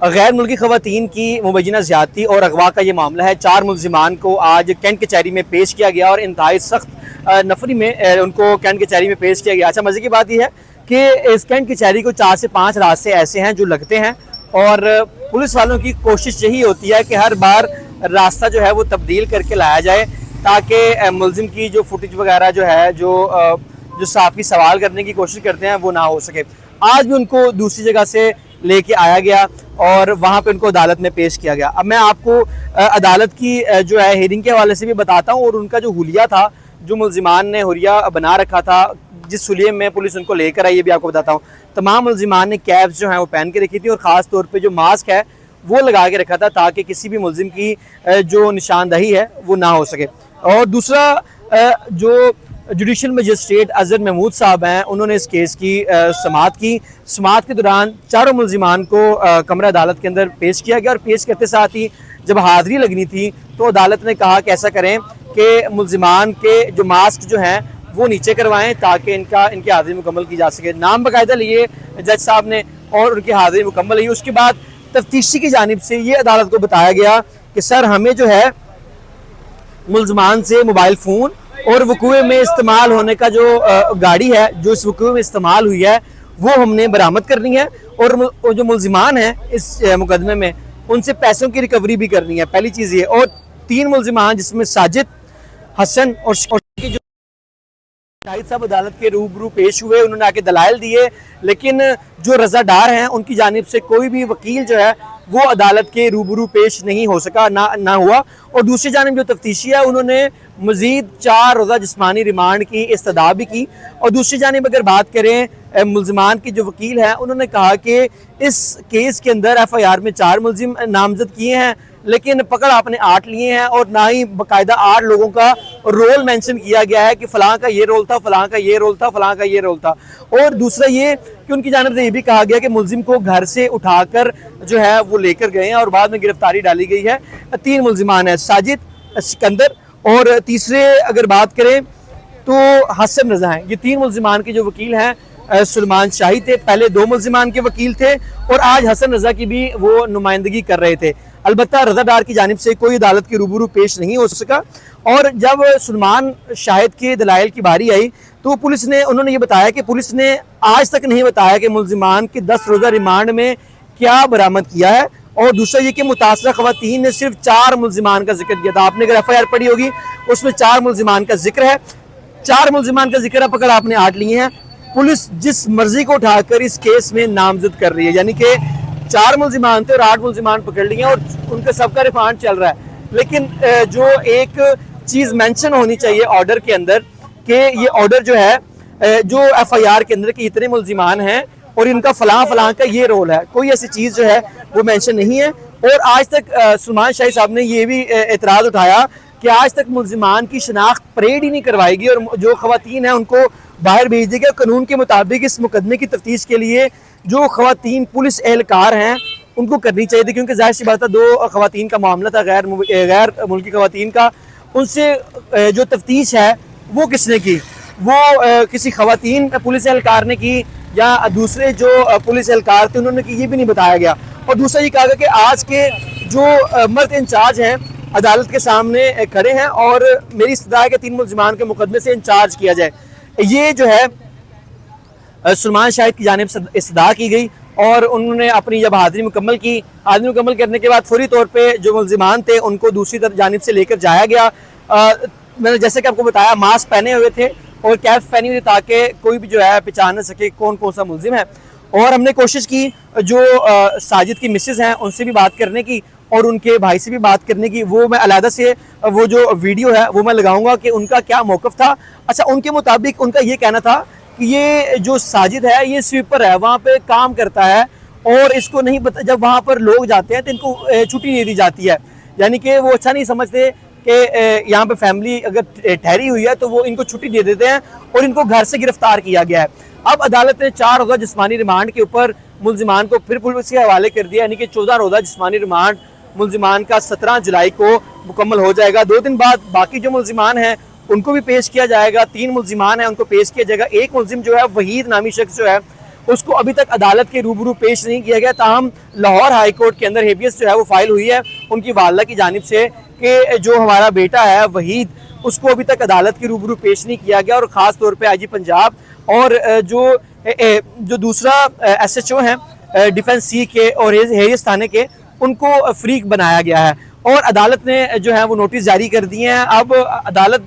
गैर मुल्की खवातीन की मुबैना ज़्यादती और अगवा का ये मामला है। 4 मुलजिमान को आज कैंट कचहरी में पेश किया गया और इंतहाई सख्त नफरी में उनको कैंट कचहरी में पेश किया गया। अच्छा, मज़े की बात यह है कि इस कैंट कचहरी को 4 से 5 रास्ते ऐसे हैं जो लगते हैं और पुलिस वालों की कोशिश यही होती है कि हर बार रास्ता जो है वो तब्दील करके लाया जाए ताकि मुलजिम की जो फुटेज वगैरह जो है जो साफ़ी सवाल करने की कोशिश करते हैं वो ना हो सके। आज भी उनको दूसरी जगह से लेके आया गया और वहाँ पे उनको अदालत में पेश किया गया। अब मैं आपको अदालत की जो है हेयरिंग के हवाले से भी बताता हूँ और उनका जो हुलिया था, जो मुलजिमान ने हुलिया बना रखा था, जिस हुलिये में पुलिस उनको लेकर आई, ये भी आपको बताता हूँ। तमाम मुलजिमान ने कैप्स जो हैं वो पहन के रखी थी और ख़ास तौर पर जो मास्क है वो लगा के रखा था ताकि किसी भी मुलजिम की जो निशानदही है वो ना हो सके। और दूसरा, जो जुडिशल मजिस्ट्रेट अजहर महमूद साहब हैं, उन्होंने इस केस की समाअत की। समाअत के दौरान चारों मुलजिमान को कमरा अदालत के अंदर पेश किया गया और पेश करते साथ ही जब हाज़िरी लगनी थी तो अदालत ने कहा कि ऐसा करें कि मुलजिमान के जो मास्क जो हैं वो नीचे करवाएं ताकि इनकी हाज़िरी मुकम्मल की जा सके। नाम बाकायदा लिए जज साहब ने और उनकी हाज़िरी मुकम्मल हुई। उसके बाद तफ्तीशी की जानिब से ये अदालत को बताया गया कि सर, हमें जो है मुलजमान से मोबाइल फ़ोन और वकूए में इस्तेमाल होने का जो गाड़ी है जो इस वकूए में इस्तेमाल हुई है वो हमने बरामद करनी है और जो मुलजिमान हैं इस मुकदमे में उनसे पैसों की रिकवरी भी करनी है। पहली चीज़ ये। और 3 मुलजिमान जिसमें साजिद, हसन और जो शाहिद साहब अदालत के रूबरू पेश हुए, उन्होंने आके दलाइल दिए, लेकिन जो रज़ादार हैं उनकी जानिब से कोई भी वकील जो है वो अदालत के रूबरू पेश नहीं हो सका, ना हुआ। और दूसरी जानिब जो तफ्तीशी है उन्होंने मज़ीद 4 रोज़ा जिस्मानी रिमांड की इस्तदा भी की। और दूसरी जानिब अगर बात करें मुलजिमान के जो वकील हैं, उन्होंने कहा कि इस केस के अंदर FIR में 4 मुलजिम नामजद किए हैं लेकिन पकड़ आपने 8 लिए हैं और ना ही बाकायदा 8 लोगों का रोल मेंशन किया गया है कि फ़लाँ का ये रोल था, फ़लाँ का ये रोल था, फ़लाँ का ये रोल था। और दूसरा ये कि उनकी जानिब से ये भी कहा गया कि मुलजिम को घर से उठाकर जो है वो लेकर गए हैं और बाद में गिरफ्तारी डाली गई है। 3 मुलजिमान हैं, साजिद, सिकंदर और तीसरे अगर बात करें तो हसन रज़ा हैं। ये 3 मुलजिमान के जो वकील हैं सुलेमान शाही थे, पहले 2 मुलजिमान के वकील थे और आज हसन रज़ा की भी वो नुमाइंदगी कर रहे थे। अलबत्ता रज़ादार की जानिब से कोई अदालत के रूबरू पेश नहीं हो सका। और जब सुलेमान शाहिद के दलाइल की बारी आई तो उन्होंने ये बताया कि पुलिस ने आज तक नहीं बताया कि मुलजिमान के 10 रोज़ा रिमांड में क्या बरामद किया है। और दूसरा ये कि मुतासरा खवातीन ने सिर्फ 4 मुलजिमान का जिक्र किया था। आपने अगर FIR पढ़ी होगी उसमें 4 मुलजिमान का जिक्र है, 4 मुलजिमान का जिक्र है, पकड़ आपने 8 लिए हैं। पुलिस जिस मर्जी को उठाकर इस केस में नामजद कर रही है, यानी कि 4 मुलजिमान थे और 8 मुलजिमान पकड़ लिए और उनका सबका रिमांड चल रहा है। लेकिन जो एक चीज़ मेंशन होनी चाहिए ऑर्डर के अंदर कि ये ऑर्डर जो है जो FIR के अंदर कि इतने मुलजिमान हैं और इनका फ़लाँ का ये रोल है, कोई ऐसी चीज़ जो है वो मेंशन नहीं है। और आज तक सुलेमान शाही साहब ने ये भी एतराज़ उठाया कि आज तक मुलजिमान की शनाख्त परेड ही नहीं करवाएगी और जो खवातीन हैं उनको बाहर भेज देगा। कानून के मुताबिक इस मुकदमे की तफ्तीश के लिए जो खवातीन पुलिस एहलकार हैं उनको करनी चाहिए थी, क्योंकि जाहिर सी बात है 2 खवातीन का मामला था, गैर मुल्की खवातीन का। उनसे जो तफ्तीश है वो किसने की? वो किसी खवातीन पुलिस एहलकार ने की या दूसरे जो पुलिस एहलकार थे उन्होंने की, ये भी नहीं बताया गया। और दूसरा ये कहा गया कि आज के जो मर्द इंचार्ज हैं अदालत के सामने खड़े हैं और मेरी इस्तदा है कि 3 मुलजिमान के मुकदमे से इंचार्ज किया जाए। ये जो है सुलेमान शाहिद की जानिब से इस्तदा की गई और उन्होंने अपनी जब हाज़िरी मुकम्मल की, हाज़िरी मुकम्मल करने के बाद फौरी तौर पे जो मुलजिमान थे उनको दूसरी जानिब से लेकर जाया गया। मैंने जैसे कि आपको बताया मास्क पहने हुए थे और कैप पहनी हुई ताकि कोई भी जो है पहचान न सके कौन कौन सा मुलजिम है। और हमने कोशिश की जो साजिद की मिसेस हैं उनसे भी बात करने की और उनके भाई से भी बात करने की। वो मैं अलहदा से वो जो वीडियो है वो मैं लगाऊंगा कि उनका क्या मौक़िफ़ था। अच्छा, उनके मुताबिक उनका ये कहना था कि ये जो साजिद है ये स्वीपर है, वहाँ पे काम करता है और इसको नहीं पता, जब वहाँ पर लोग जाते हैं तो इनको छुट्टी नहीं दी जाती है, यानी कि वो अच्छा नहीं समझते कि यहाँ पे फैमिली अगर ठहरी हुई है तो वो इनको छुट्टी दे देते हैं और इनको घर से गिरफ्तार किया गया है। अब अदालत ने 4 रोज़ा जिस्मानी रिमांड के ऊपर मुलजिमान को फिर पुलिस के हवाले कर दिया, यानी कि 14 रोज़ा जिस्मानी रिमांड मुलजिमान का 17 जुलाई को मुकम्मल हो जाएगा। 2 दिन बाद बाकी जो मुलजिमान हैं उनको भी पेश किया जाएगा। 3 मुलजिमान हैं उनको पेश किया जाएगा। एक मुलजिम जो है वहीद नामी शख्स जो है उसको अभी तक अदालत के रूबरू पेश नहीं किया गया। ताहम लाहौर हाई कोर्ट के अंदर हेबियस जो है वो फाइल हुई है उनकी वालदा की जानिब से कि जो हमारा बेटा है वहीद, उसको अभी तक अदालत के रूबरू पेश नहीं किया गया। और ख़ास तौर पे आईजी पंजाब और जो दूसरा SHO हैं डिफेंस सी के और हेरियस थाने के, उनको फ्रीक बनाया गया है और अदालत ने जो है वो नोटिस जारी कर दिए हैं। अब अदालत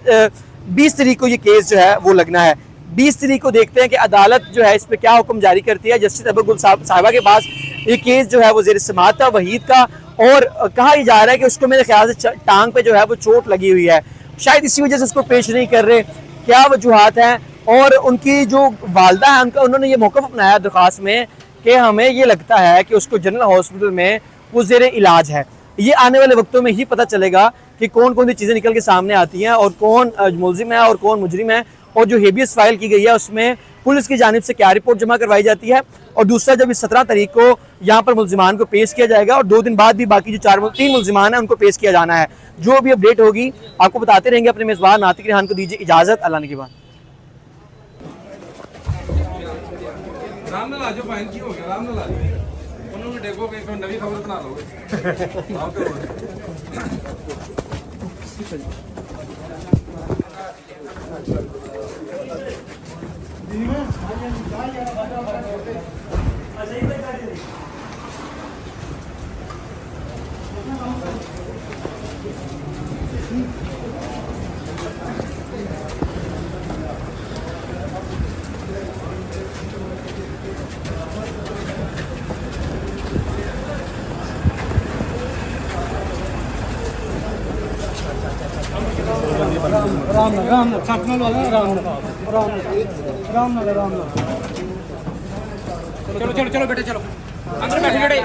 20 तारीख को ये केस जो है वो लगना है। 20 तारीख को देखते हैं कि अदालत जो है इस पर क्या हुक्म जारी करती है। जस्टिस अबुल साहिबा के पास ये केस जो है वो ज़ेर समाअत था वहीद का, और कहा जा रहा है कि उसको मेरे ख्याल से टांग पे जो है वो चोट लगी हुई है, शायद इसी वजह से उसको पेश नहीं कर रहे। क्या वजूहात हैं? और उनकी जो वालदा है उन्होंने ये मौक़िफ़ अपनाया दरख्वास्त में कि हमें ये लगता है कि उसको जनरल हॉस्पिटल में वो ज़ेर इलाज है। ये आने वाले वक्तों में ही पता चलेगा कि कौन कौन सी चीज़ें निकल के सामने आती हैं और कौन मुलजिम है और कौन मुजरिम है, और जो हेबियस फाइल की गई है उसमें पुलिस की जानिब से क्या रिपोर्ट जमा करवाई जाती है। और दूसरा, जब इस 17 तारीख को यहाँ पर मुलजिमान को पेश किया जाएगा और 2 दिन बाद भी बाकी जो 3 मुलजिमान हैं उनको पेश किया जाना है। जो भी अपडेट होगी आपको बताते रहेंगे। अपने मेज़बान नातिक रेहान को दीजिए इजाज़त। अल्लाह ने के बाद राम नाल आजो भाई की हो गया राम नाल आजो उन्होंने देखो कि कोई नवी खबर बना लो आओ करो राम सपना वाला राम चलो चलो चलो बेटे चलो अंदर बैठ बेटे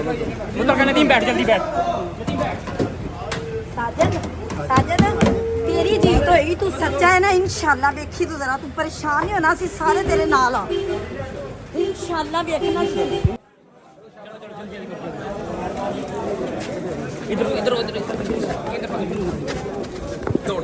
उधर का नदीम बैठ जल्दी बैठ साजद तेरी जीत होएगी, तू सच्चा है ना। इंशाल्लाह देखी तू जरा, तू परेशान नहीं होना, सी सारे तेरे नाल आ इंशाल्लाह। देखना इधर इधर इधर दौड़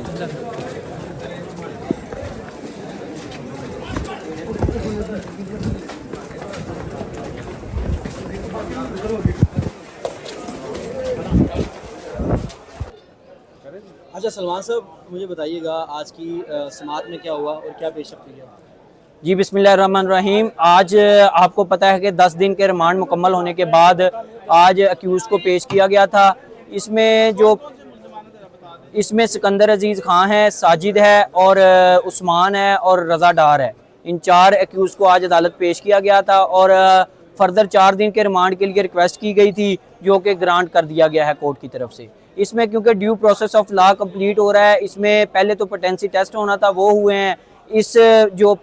अच्छा सलमान साहब, मुझे बताइएगा आज की समाअत में क्या हुआ और क्या पेश रखी है? जी बिस्मिल्लाहिर्रहमानिर्रहीम। आज आपको पता है कि 10 दिन के रिमांड मुकम्मल होने के बाद आज अक्यूज़ को पेश किया गया था। इसमें सिकंदर अजीज़ खान है, साजिद है और उस्मान है और रज़ा डार है। इन 4 अक्यूज़ को आज अदालत पेश किया गया था और फर्दर 4 दिन के रिमांड के लिए रिक्वेस्ट की गई थी, जो कि ग्रांट कर दिया गया है कोर्ट की तरफ से। इसमें क्योंकि due process of law complete हो रहा है, इसमें पहले तो पोटेंसी टेस्ट होना था, वो हुए हैं। इस जो